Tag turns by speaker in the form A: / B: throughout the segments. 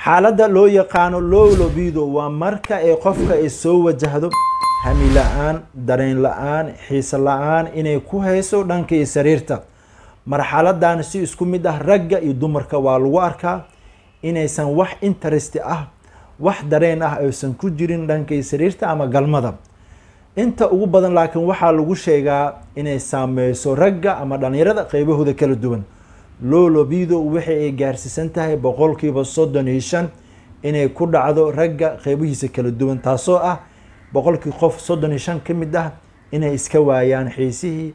A: xaaladda loo yaqaano low libido waa marka ay qofka ay soo wajahdo hami la'aan, dareen la'aan, xiise la'aan inay ku hayso dhanka sariirta. marxaladan si isku mid ah ragga iyo dumarka waa lagu arkaa inaysan wax interest ah, wax dareen ah aysan ku jirin dhanka sariirta ama galmada. inta ugu badan laakiin waxaa lagu sheegaa inay saameyso ragga ama dhalinyarada qaybahooda kala duwan. low libido waxay ay gaarsiisan tahay 35% inay ku dhacdo ragga qaybihiisa kala duwan, taasoo ah boqolkii qof 35 ka mid ah inay iska waayaan xiisihii,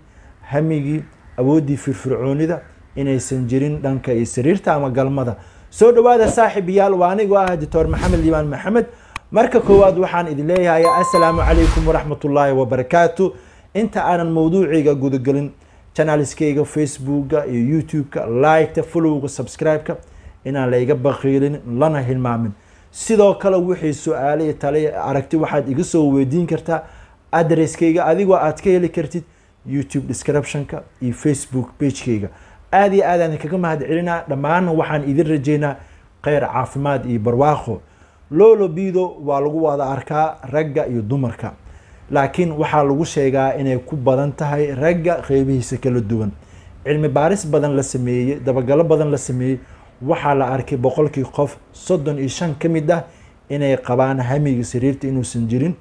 A: hamigii, awoodii firfircoonida inaysan jirin dhanka sariirta ama galmada. soo dhawaada saaxiibayaal, waa anigu ah Dr. Maxamed Liibaan Maxamed. marka koowaad waxaan idin leeyahay assalaamu calaykum waraxmatullaahi wabarakaatu. inta aanan mawduuciga gudagelin channelskayga Facebookga iyo YouTubeka, like-ta, follow-ga, subscribe-ka inaan la iga baqiilin lana hilmaamin. sidoo kale wixii su'aalo iyo talo aragti waxaad iga soo weydiin kartaa addresskayga adigoo aad ka heli kartid YouTube description-ka iyo Facebook page-kayga. aad iyo aad aan kaga mahadcelinaa. dhammaan waxaan idin rajeynaa khayr, caafimaad iyo barwaaqo. low libido waa lagu wada arkaa ragga iyo dumarka, laakiin waxaa lagu sheegaa inay ku badan tahay ragga qaybihiisa kala duwan. cilmi baaris badan la sameeyey, dabagalo badan la sameeyey, waxaa la arkay boqolkii qof 35 ka mid ah inay qabaan hamiga sariirta inuusan jirin,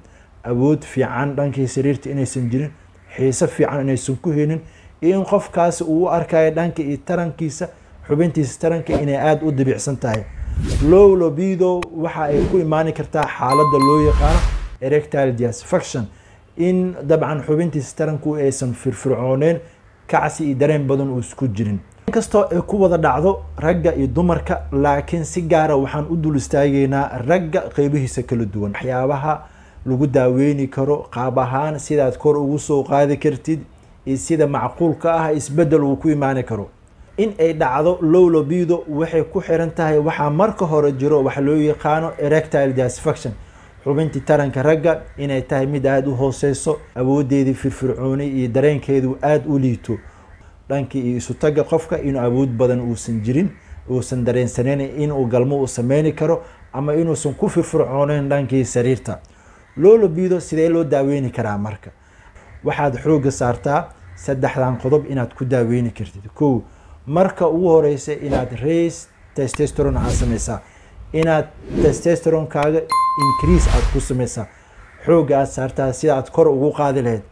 A: awood fiican dhankii sariirta inaysan jirin, xiise fiican inaysan ku helin, iyo in qofkaasi uu u arkayo dhanka iyo tarankiisa, xubintiisa taranka inay aad u dibicsan tahay. low libido waxa ay ku imaan kartaa xaaladda loo yaqaano erectile dysfunction, in dabcan xubintiisa taranku aysan firfircooneen, kacsi iyo dareen badan uu isku jirin. inkastoo ay ku wada dhacdo ragga iyo dumarka, laakiin si gaara waxaan u dul istaagaynaa ragga qaybihiisa kala duwan. waxyaabaha lagu daaweyni karo, qaab ahaan sidaad kor ugu soo qaadi kartid, iyo sida macquulka ah isbedel uu ku imaan karo. in ay dhacdo low libido waxay ku xiran tahay waxaa marka hore jiro waxa loo yaqaano erectile dysfunction, xubintii taranka ragga inay tahay mid aad u hooseyso, awoodeedii firfircooni iyo dareenkeedu aad u liito, dhankii iyo isu taga qofka inuu awood badan uusan jirin, uusan dareensaneyn inuu galmo u sameyn karo ama inuusan ku firfircooneyn dhankii sariirta. low libido sidee loo daaweyni karaa? marka waxaad xooga saartaa saddexdan qodob inaad ku daaweyni kartid. kow, marka ugu horeysa inaad raise testosterone aad sameysaa, inaad testosteronekaaga increase aad ku sameysaa, xooga aad saartaa sida aad kor ugu qaadi lahayd.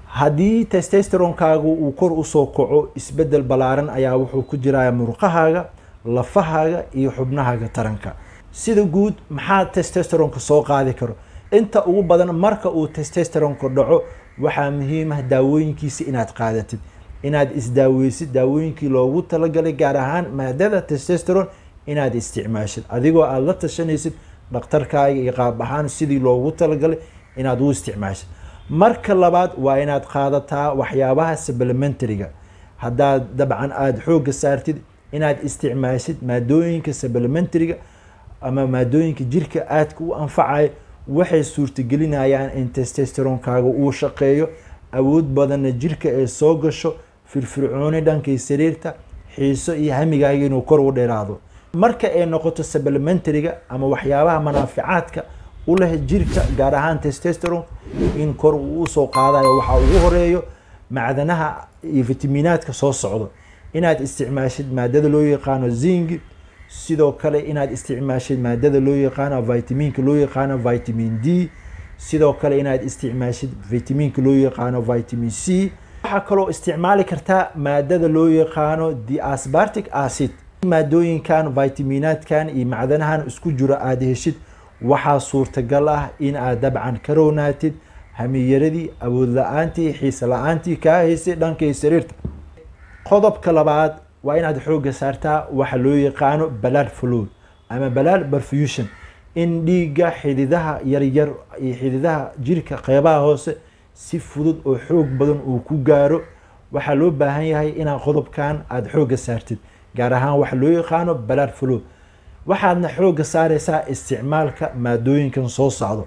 A: haddii testosteronekaagu uu kor usoo kaco, isbedel ballaaran ayaa wuxuu ku jiraya murqahaaga, lafahaaga iyo xubnahaaga taranka. sida guud maxaa testosteroneka soo qaadi karo? inta ugu badan marka uu testosteroneka dhaco waxaa muhiim ah daawooyinkiisa inaad qaadatid, inaad isdaaweysid daawooyinkii loogu talagalay, gaar ahaan maadada testosterone inaad isticmaashid adigoo aad la tashanaysid dhakhtarkaaga iyo qaab ahaan sidii loogu talagalay inaad u isticmaashid. marka labaad waa inaad qaadataa waxyaabaha supplementary-ga. haddaad dabcan aad xooga saartid inaad isticmaashid maadooyinka supplementary-ga ama maadooyinka jirka aadka u anfacayo, waxay suurtagelinayaan in testosteronekaaga uu shaqeeyo, awood badanna jirka ay soo gasho, firfircooni dhankii sariirta, xiiso iyo hamigaaga inuu kor u dheeraado. marka ay noqoto supplementary-ga ama waxyaabaha manaaficaadka u leh jirka, gaar ahaan testosterone in kor uu u soo qaadayo, waxaa ugu horeeyo macdanaha iyo fitamiinaadka soo socdo. inaad isticmaashid maadada loo yaqaano zinc, sidoo kale inaad isticmaashid maadada loo yaqaano vitaminka loo yaqaano vitamin D, sidoo kale inaad isticmaashid vitaminka loo yaqaano vitamin C. waxaa kaloo isticmaali kartaa maadada loo yaqaano D-aspartic acid. maadooyinkan vitaminaadkan iyo macdanahan isku jiro aad heshid, waxaa suurtagal ah in aad dabcan ka roonaatid hamiyaradii, awood la-aantii, xiise la-aantii kaa haysay dhankay sariirta. qodobka labaad waa inaad xooga saartaa waxa loo yaqaano blood flow ama blood perfusion, in dhiigga xididaha yaryar iyo xididaha jirka qeybaha hoose si fudud oo xoog badan uu ku gaaro. waxaa loo baahan yahay inaad qodobkan aad xooga saartid, gaar ahaan waxa loo yaqaano blood flow. waxaadna xooga saareysaa isticmaalka maadooyinkan soo socdo: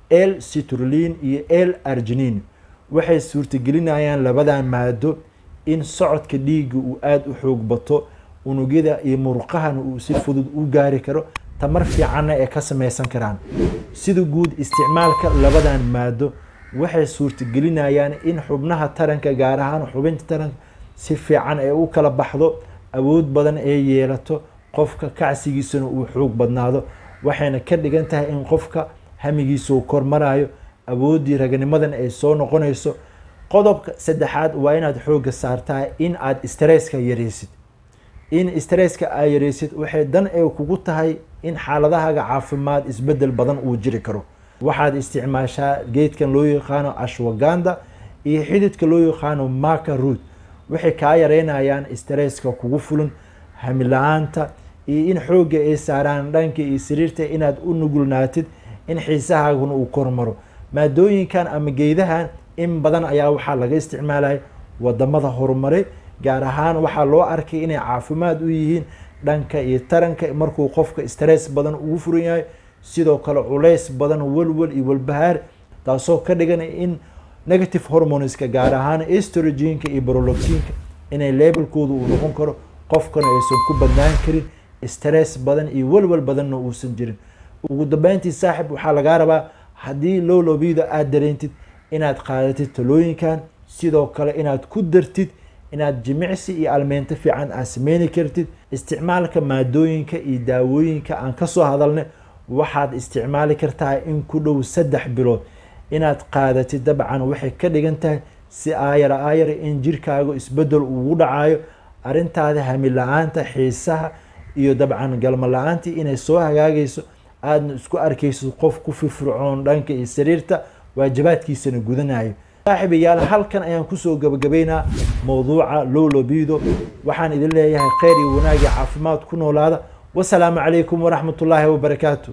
A: L-citrulline iyo L-arginine. waxay suurtagelinayaan labadan maado in socodka dhiigga uu aad u xoog bato, unugyada iyo murqahan uu si fudud u gaari karo, tamar fiicanna ee ka samaysan karaan. sida guud isticmaalka labadan maado waxay suurtagelinayaan in xubnaha taranka gaar ahaan xubinta taranka si fiican ay u kala baxdo, awood badan ay yeelato, qofka kacsigiisana uu xoog badnaado, waxayna ka dhigan tahay in qofka hamigiisa uu kormarayo, awoodii raganimadan ay soo noqonayso. qodobka saddexaad waa inaad xooga saartaa in aad stresska yareysid. in stresska ay yareysid waxay dan ay kugu tahay in xaaladahaaga caafimaad isbedel badan uu jiri karo. waxaad isticmaashaa geedkan loo yaqaano ashwagandha iyo xididka loo yaqaano maca root. waxay kaa yareynayaan stresska kugu fulan, hami la-aanta, iyo in xooga ay saaraan dhanka iyo sariirta inaad u nugulnaatid in xiisahaaguna uu kormaro. maadooyinkan ama geedahan in badan ayaa waxaa laga isticmaalaya wadamada horumaray, gaar ahaan waxaa loo arkay inay caafimaad u yihiin dhanka iyo taranka markuu qofka stress badan ugu furan yahay, sidoo kale culays badan, walwal iyo walbahaar, taasoo ka dhigan in negative hormoneska gaar ahaan estrogenka iyo prolactinka inay levelkooda uu noqon karo, qofkana aysan ku badnaan karin, stress badan iyo walwal badanna uusan jirin. ugu dambeyntii saaxib waxaa lagaa rabaa haddii low libido aad dareentid inaad qaadatid talooyinkan, sidoo kale inaad ku dartid inaad jimicsi iyo almeento fiican aad sameyni kartid. isticmaalka maadooyinka iyo daawooyinka aan kasoo hadalnay waxaad isticmaali kartaa in ku dhow 3 bilood inaad qaadatid. dabcan waxay ka dhigan tahay si aayar in jirkaaga isbedel ugu dhacayo, arintaada hami la-aanta, xiisaha iyo dabcan galmo la-aantii inay soo hagaagayso, aadna isku arkayso qof ku firfircoon dhanka iyo sariirta, waajibaadkiisana gudanayo. saaxiibayaal, halkan ayaan kusoo gabagabaynaa mowduuca low libido. waxaan idin leeyahay khayr iyo wanaag iyo caafimaad ku noolaada. wasalaamu calaykum waraxmatullaahi wabarakaatu.